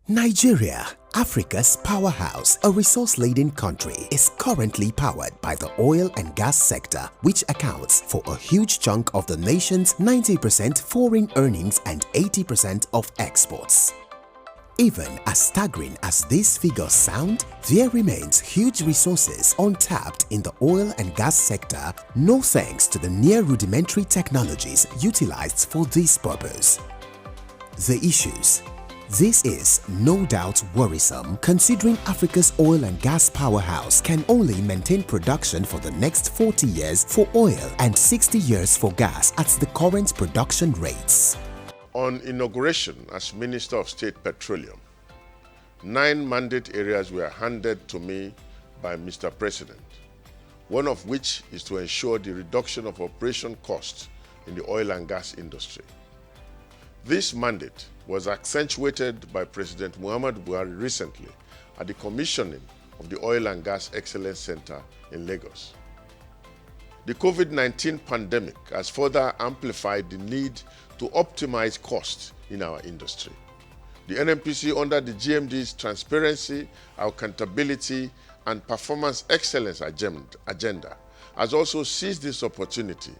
Nigeria, Africa's powerhouse, a resource-laden country, is currently powered by the oil and gas sector, which accounts for a huge chunk of the nation's 90% foreign earnings and 80% of exports. Even as staggering as these figures sound, there remains huge resources untapped in the oil and gas sector, no thanks to the near rudimentary technologies utilized for this purpose. The issues. This is no doubt worrisome, considering Africa's oil and gas powerhouse can only maintain production for the next 40 years for oil and 60 years for gas at the current production rates. On inauguration as Minister of State Petroleum, 9 mandate areas were handed to me by Mr. President, one of which is to ensure the reduction of operation costs in the oil and gas industry. This mandate was accentuated by President Muhammadu Buhari recently at the commissioning of the Oil and Gas Excellence Center in Lagos. The COVID-19 pandemic has further amplified the need to optimize costs in our industry. The NNPC, under the GMD's Transparency, Accountability and Performance Excellence agenda, has also seized this opportunity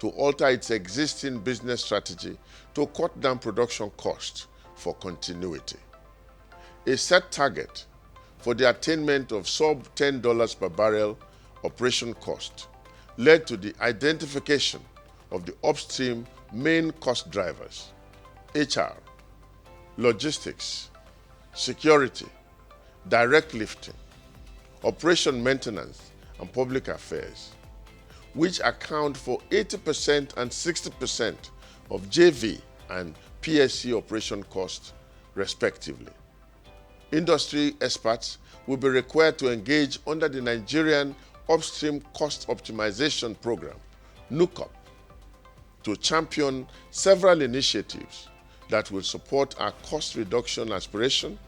to alter its existing business strategy to cut down production costs for continuity. A set target for the attainment of sub $10 per barrel operation cost led to the identification of the upstream main cost drivers: HR, logistics, security, direct lifting, operation maintenance, and public affairs, which account for 80% and 60% of JV and PSC operation costs, respectively. Industry experts will be required to engage under the Nigerian Upstream Cost Optimization Program, NUCOP, to champion several initiatives that will support our cost reduction aspiration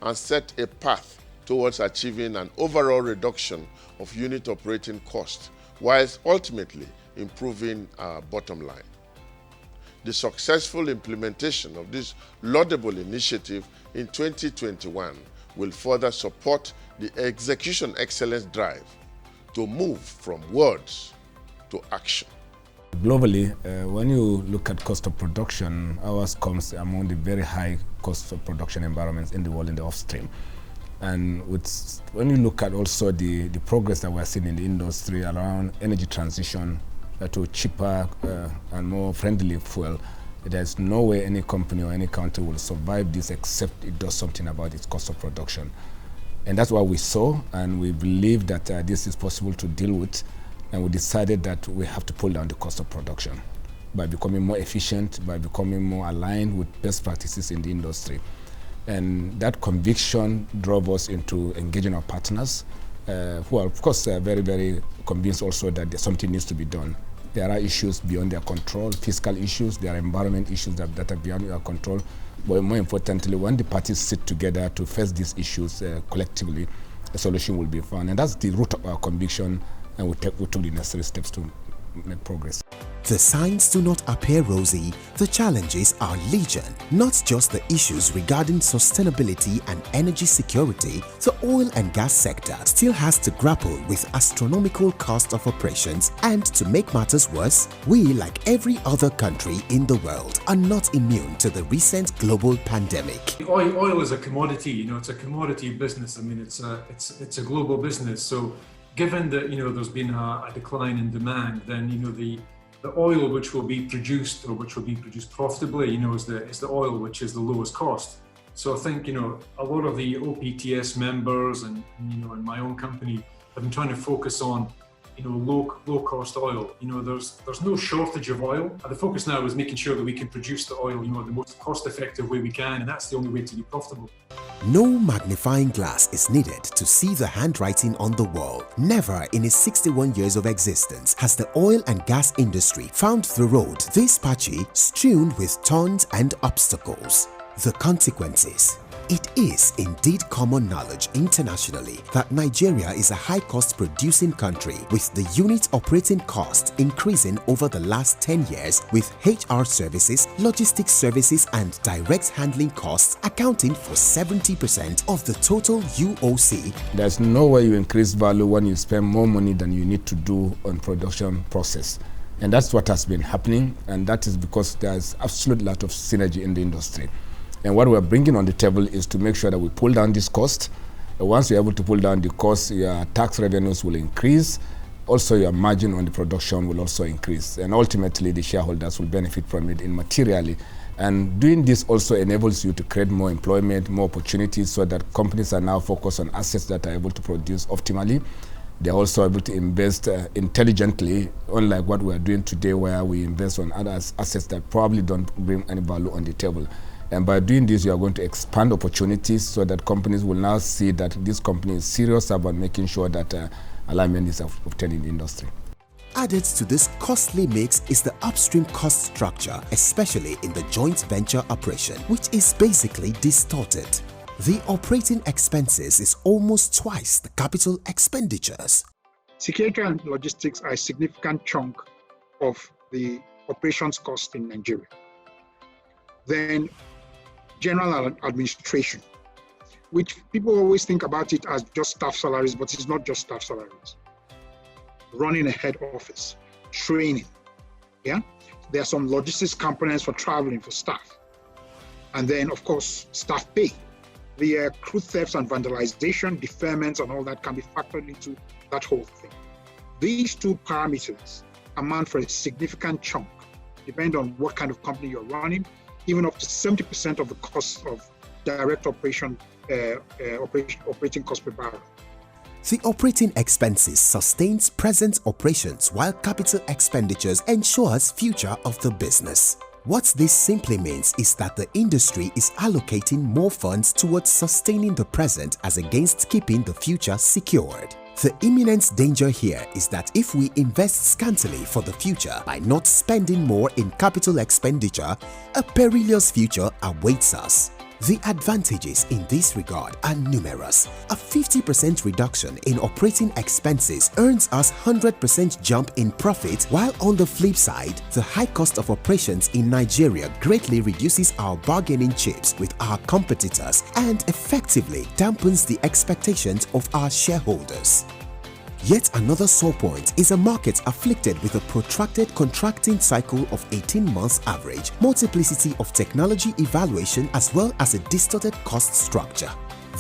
and set a path towards achieving an overall reduction of unit operating costs, whilst ultimately improving our bottom line. The successful implementation of this laudable initiative in 2021 will further support the execution excellence drive to move from words to action. Globally, when you look at cost of production, ours comes among the very high cost of production environments in the world in the upstream. And when you look at also the progress that we're seeing in the industry around energy transition to cheaper and more friendly fuel, there's no way any company or any country will survive this except it does something about its cost of production. And that's what we saw, and we believe that this is possible to deal with, and we decided that we have to pull down the cost of production by becoming more efficient, by becoming more aligned with best practices in the industry. And that conviction drove us into engaging our partners, who are, of course, very, very convinced also that something needs to be done. There are issues beyond their control, fiscal issues, there are environment issues that are beyond our control. But more importantly, when the parties sit together to face these issues collectively, a solution will be found. And that's the root of our conviction, and we took the necessary steps to make progress. The signs do not appear rosy, the challenges are legion. Not just the issues regarding sustainability and energy security, the oil and gas sector still has to grapple with astronomical cost of operations, and to make matters worse, we, like every other country in the world, are not immune to the recent global pandemic. Oil is a commodity, it's a commodity business. I mean, it's a global business. So given that, there's been a decline in demand, then, the oil which will be produced, or which will be produced profitably, is the oil which is the lowest cost. So I think, a lot of the OPTS members and in my own company have been trying to focus on, low cost oil. There's no shortage of oil. The focus now is making sure that we can produce the oil, the most cost effective way we can, and that's the only way to be profitable. No magnifying glass is needed to see the handwriting on the wall. Never in its 61 years of existence has the oil and gas industry found the road this patchy, strewn with thorns and obstacles. The consequences: It is indeed common knowledge internationally that Nigeria is a high-cost producing country, with the unit operating cost increasing over the last 10 years, with HR services, logistics services and direct handling costs accounting for 70% of the total UOC. There's no way you increase value when you spend more money than you need to do on production process. And that's what has been happening, and that is because there's absolute lot of synergy in the industry. And what we're bringing on the table is to make sure that we pull down this cost. Once you're able to pull down the cost, your tax revenues will increase. Also, your margin on the production will also increase. And ultimately, the shareholders will benefit from it immaterially. And doing this also enables you to create more employment, more opportunities, so that companies are now focused on assets that are able to produce optimally. They're also able to invest intelligently, unlike what we are doing today, where we invest on other assets that probably don't bring any value on the table. And by doing this, you are going to expand opportunities so that companies will now see that this company is serious about making sure that alignment is obtained in the industry. Added to this costly mix is the upstream cost structure, especially in the joint venture operation, which is basically distorted. The operating expenses is almost twice the capital expenditures. Security and logistics are a significant chunk of the operations cost in Nigeria. Then general administration, which people always think about it as just staff salaries, but it's not just staff salaries. Running a head office, training, yeah? There are some logistics components for traveling for staff. And then, of course, staff pay. The crude thefts and vandalization, deferments and all that can be factored into that whole thing. These two parameters amount for a significant chunk, depending on what kind of company you're running, even up to 70% of the cost of direct operating cost per barrel. The operating expenses sustains present operations, while capital expenditures ensures future of the business. What this simply means is that the industry is allocating more funds towards sustaining the present as against keeping the future secured. The imminent danger here is that if we invest scantily for the future by not spending more in capital expenditure, a perilous future awaits us. The advantages in this regard are numerous. A 50% reduction in operating expenses earns us 100% jump in profit, while on the flip side, the high cost of operations in Nigeria greatly reduces our bargaining chips with our competitors and effectively dampens the expectations of our shareholders. Yet another sore point is a market afflicted with a protracted contracting cycle of 18 months average, multiplicity of technology evaluation as well as a distorted cost structure.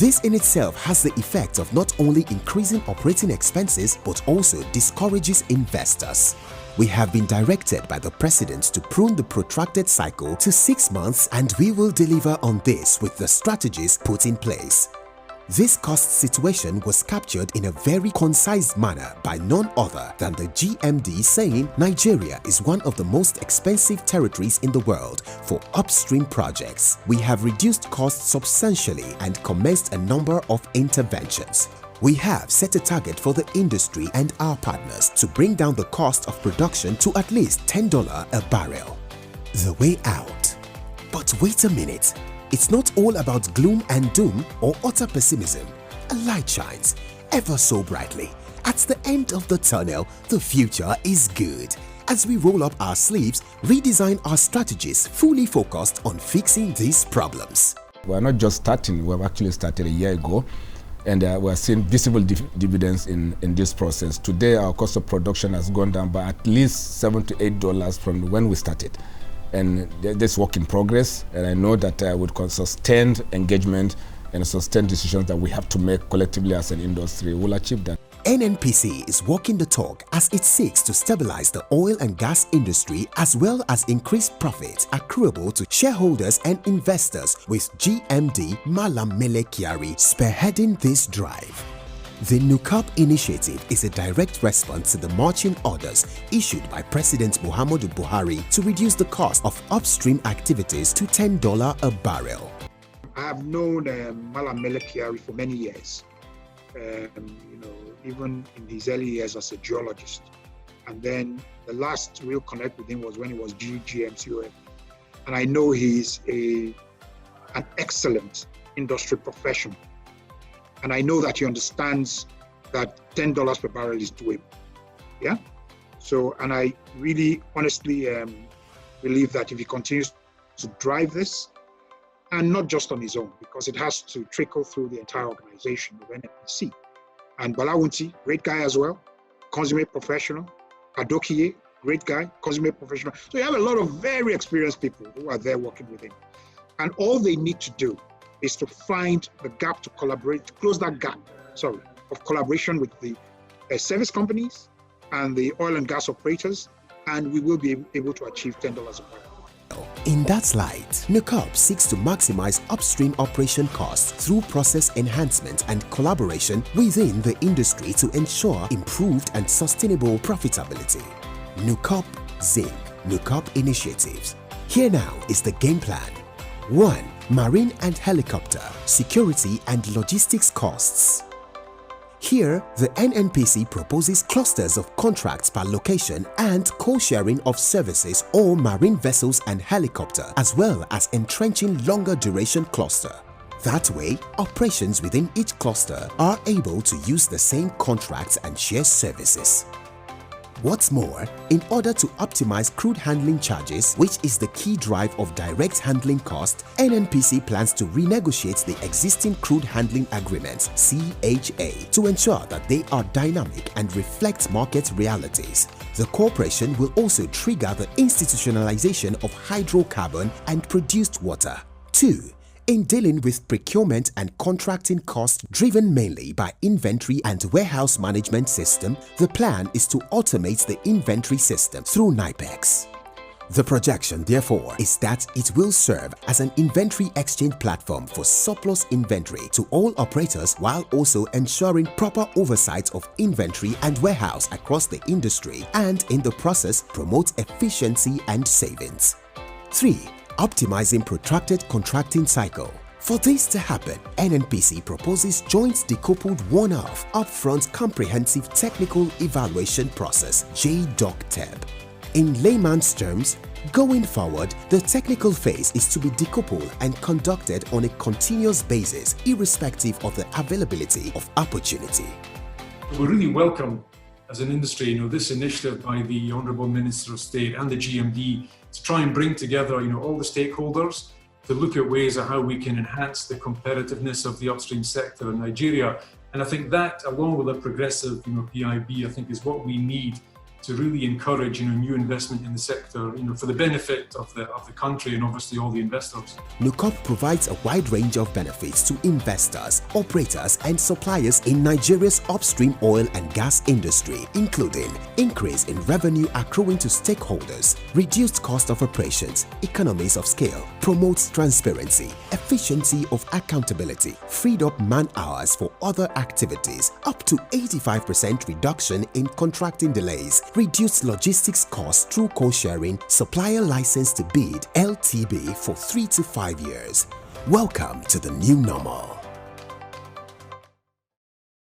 This in itself has the effect of not only increasing operating expenses but also discourages investors. We have been directed by the President to prune the protracted cycle to 6 months, and we will deliver on this with the strategies put in place. This cost situation was captured in a very concise manner by none other than the GMD, saying Nigeria is one of the most expensive territories in the world for upstream projects. We have reduced costs substantially and commenced a number of interventions. We have set a target for the industry and our partners to bring down the cost of production to at least $10 a barrel. The way out. But wait a minute. It's not all about gloom and doom or utter pessimism. A light shines, ever so brightly. At the end of the tunnel, the future is good. As we roll up our sleeves, redesign our strategies fully focused on fixing these problems. We're not just starting, we've actually started a year ago, and we're seeing visible dividends in this process. Today, our cost of production has gone down by at least $7 to $8 from when we started. And this work in progress, and I know that with sustained engagement and sustained decisions that we have to make collectively as an industry, we'll achieve that. NNPC is walking the talk as it seeks to stabilize the oil and gas industry as well as increase profits accruable to shareholders and investors, with GMD Malam Mele Kyari spearheading this drive. The NUCOP initiative is a direct response to the marching orders issued by President Muhammadu Buhari to reduce the cost of upstream activities to $10 a barrel. I have known Malam Mele Kyari for many years, even in his early years as a geologist. And then the last real connect with him was when he was GMCOF. And I know he's an excellent industry professional. And I know that he understands that $10 per barrel is doable. Yeah. So, and I really honestly believe that if he continues to drive this, and not just on his own, because it has to trickle through the entire organization of NNPC. And Balawunti, great guy as well, consummate professional. Adokiye, great guy, consummate professional. So you have a lot of very experienced people who are there working with him. And all they need to do is to find the gap to collaborate, to close that gap, of collaboration with the service companies and the oil and gas operators, and we will be able to achieve $10 a barrel. In that light, NUCOP seeks to maximize upstream operation costs through process enhancement and collaboration within the industry to ensure improved and sustainable profitability. NUCOP Zinc, NUCOP initiatives. Here now is the game plan. 1. Marine and helicopter, security and logistics costs. Here, the NNPC proposes clusters of contracts per location and co-sharing of services or marine vessels and helicopter, as well as entrenching longer duration cluster. That way, operations within each cluster are able to use the same contracts and share services. What's more, in order to optimize crude handling charges, which is the key drive of direct handling cost, NNPC plans to renegotiate the existing crude handling agreements (CHA) to ensure that they are dynamic and reflect market realities. The corporation will also trigger the institutionalization of hydrocarbon and produced water. 2. In dealing with procurement and contracting costs driven mainly by inventory and warehouse management system, the plan is to automate the inventory system through NIPEX. The projection, therefore, is that it will serve as an inventory exchange platform for surplus inventory to all operators while also ensuring proper oversight of inventory and warehouse across the industry and in the process promote efficiency and savings. 3. Optimizing protracted contracting cycle. For this to happen, NNPC proposes joint decoupled one-off upfront comprehensive technical evaluation process (JDOC-TEB). In layman's terms, going forward, the technical phase is to be decoupled and conducted on a continuous basis irrespective of the availability of opportunity. We really welcome as an industry, this initiative by the Honourable Minister of State and the GMD to try and bring together, all the stakeholders to look at ways of how we can enhance the competitiveness of the upstream sector in Nigeria. And I think that, along with a progressive, PIB, I think is what we need to really encourage, new investment in the sector, for the benefit of the country and obviously all the investors. NUCOP provides a wide range of benefits to investors, operators and suppliers in Nigeria's upstream oil and gas industry, including increase in revenue accruing to stakeholders, reduced cost of operations, economies of scale, promotes transparency, efficiency of accountability, freed up man hours for other activities, up to 85% reduction in contracting delays, reduced logistics costs through co-sharing, supplier license to bid (LTB) for 3 to 5 years. Welcome to the new normal.